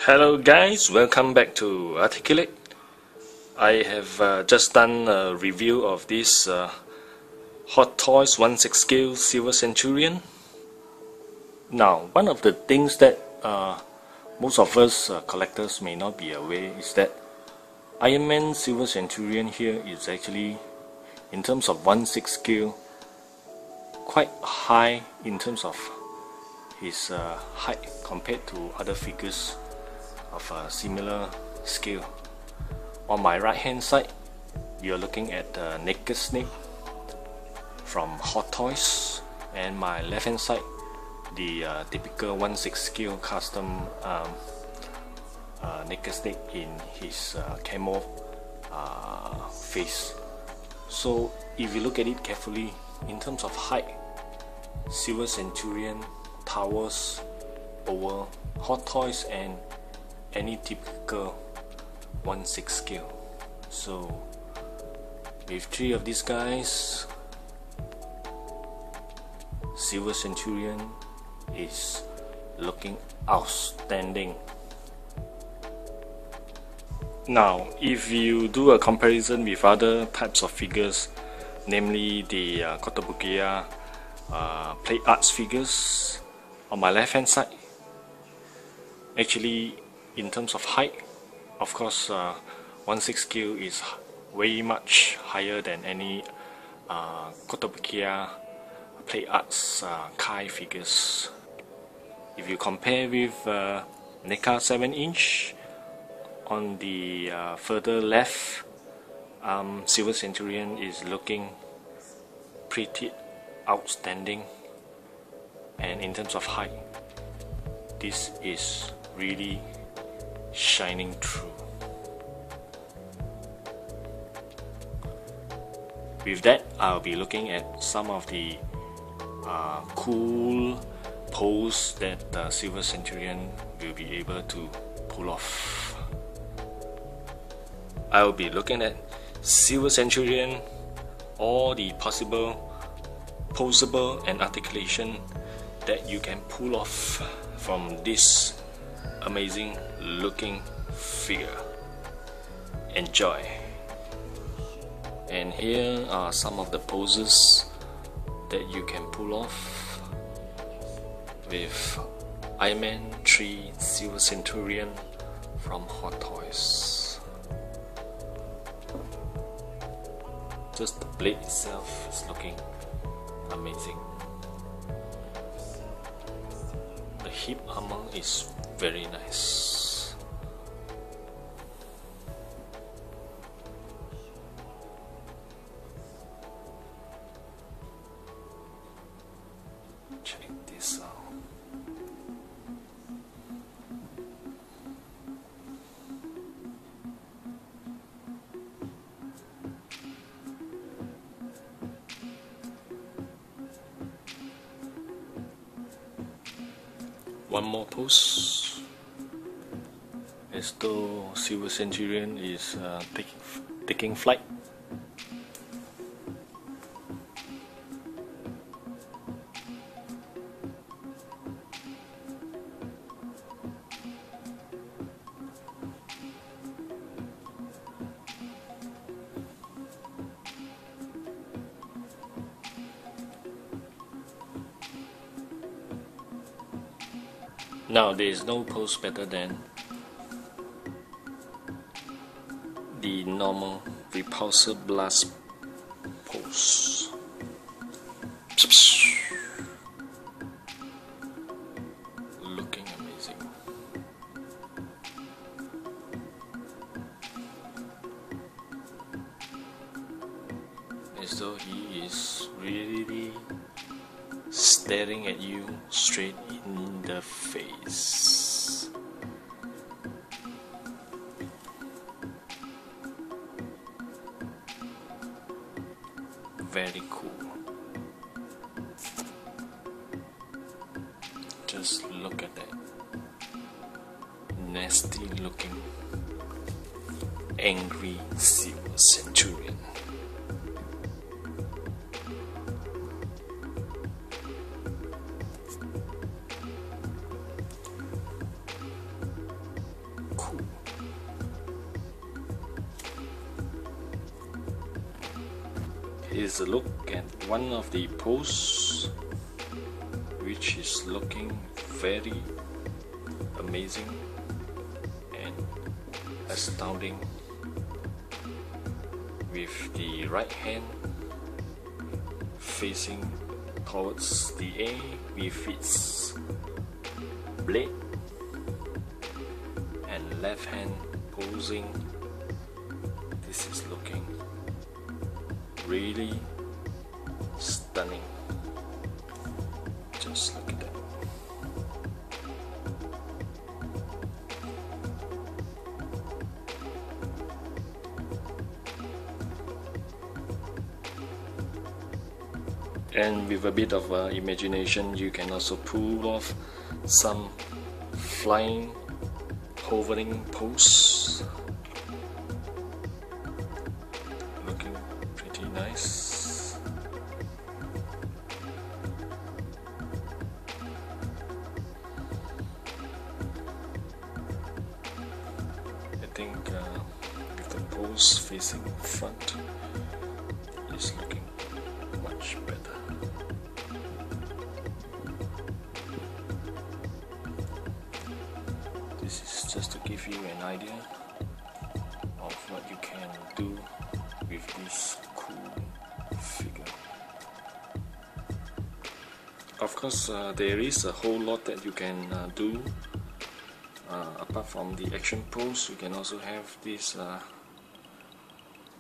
Hello guys, welcome back to Articulate. I have just done a review of this Hot Toys 1/6 scale Silver Centurion. Now, one of the things that most of us collectors may not be aware is that Iron Man Silver Centurion here is actually, in terms of 1/6 scale, quite high in terms of his height compared to other figures of a similar scale. On my right hand side, you're looking at the Naked Snake from Hot Toys, and my left hand side, the typical 1/6 scale custom Naked Snake in his camo face. So if you look at it carefully, in terms of height, Silver Centurion towers over Hot Toys and any typical 1/6 scale. So with three of these guys, Silver Centurion is looking outstanding. Now, if you do a comparison with other types of figures, namely the Kotobukiya play arts figures, on my left hand side, actually in terms of height, of course 1/6 scale is way much higher than any Kotobukiya play arts Kai figures. If you compare with NECA 7-inch, on the further left, Silver Centurion is looking pretty outstanding, and in terms of height, this is really shining through. With that, I'll be looking at some of the cool pose that Silver Centurion will be able to pull off. I'll be looking at Silver Centurion, all the possible posable and articulation that you can pull off from this amazing looking figure. Enjoy. And here are some of the poses that you can pull off with Iron Man 3 Silver Centurion from Hot Toys. Just the blade itself is looking amazing. The hip armor is very nice. Check this out. One more pose, as though Silver Centurion is taking flight. Now, there is no pose better than the normal repulsor blast pose. Looking amazing. As though he is really staring at you straight in the face. Very cool. Just look at that. Nasty looking, angry Silver Centurion. Here's a look at one of the poses, which is looking very amazing and astounding, with the right hand facing towards the air with its blade, and left hand posing. This is looking really stunning. Just look at that. And with a bit of imagination, you can also pull off some flying, hovering pose. Looking pretty nice. I think with the pose facing front, it's looking much better. This is just to give you an idea of what you can do with this cool figure. Of course, there is a whole lot that you can do. Apart from the action pose, you can also have this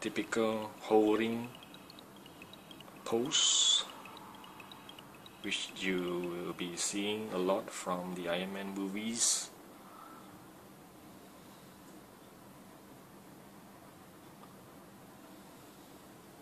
typical hovering pose, which you will be seeing a lot from the Iron Man movies.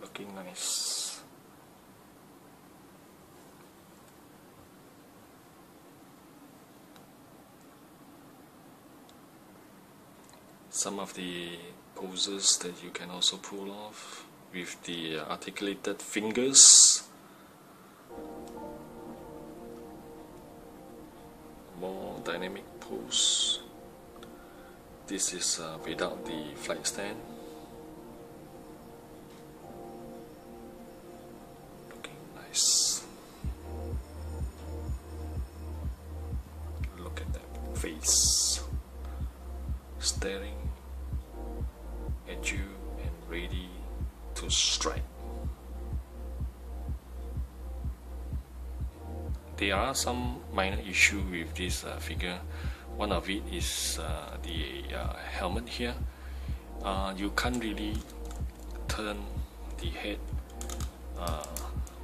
Looking nice. Some of the poses that you can also pull off with the articulated fingers. More dynamic pose. This is without the flight stand. Looking nice. Look at that face, staring at you and ready to strike. There are some minor issues with this figure. One of it is the helmet here. You can't really turn the head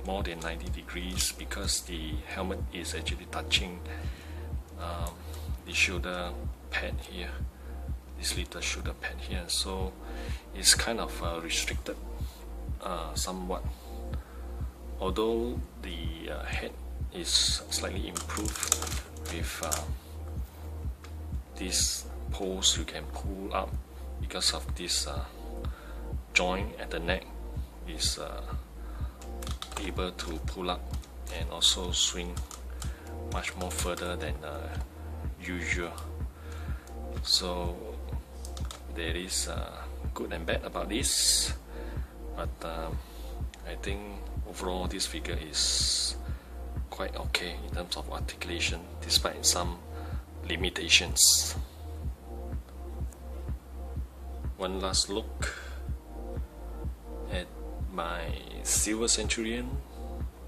more than 90 degrees because the helmet is actually touching the shoulder pad here, this little shoulder pad here, so it's kind of restricted somewhat. Although the head is slightly improved with this pose, you can pull up because of this joint at the neck is able to pull up and also swing much more further than usual. So there is good and bad about this, but I think overall this figure is quite okay in terms of articulation despite some limitations. One last look at my Silver Centurion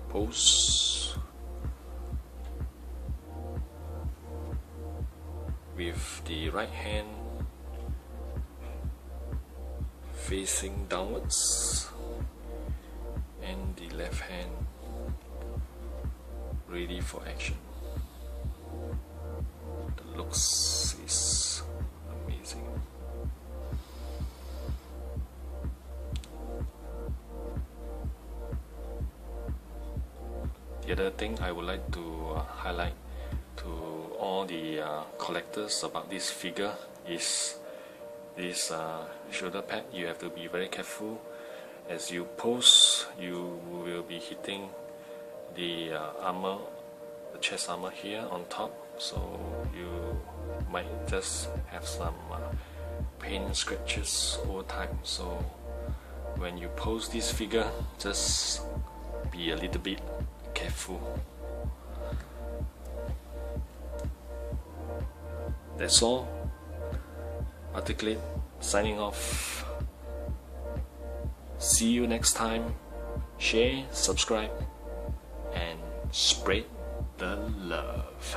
pose with the right hand facing downwards and the left hand ready for action. The looks is amazing. The other thing I would like to highlight to all the collectors about this figure is this shoulder pad. You have to be very careful. As you pose, you will be hitting the armor, the chest armor here on top, so you might just have some paint scratches over time. So when you pose this figure, just be a little bit careful. That's all. Articulate signing off. See you next time. Share, subscribe, and spread the love.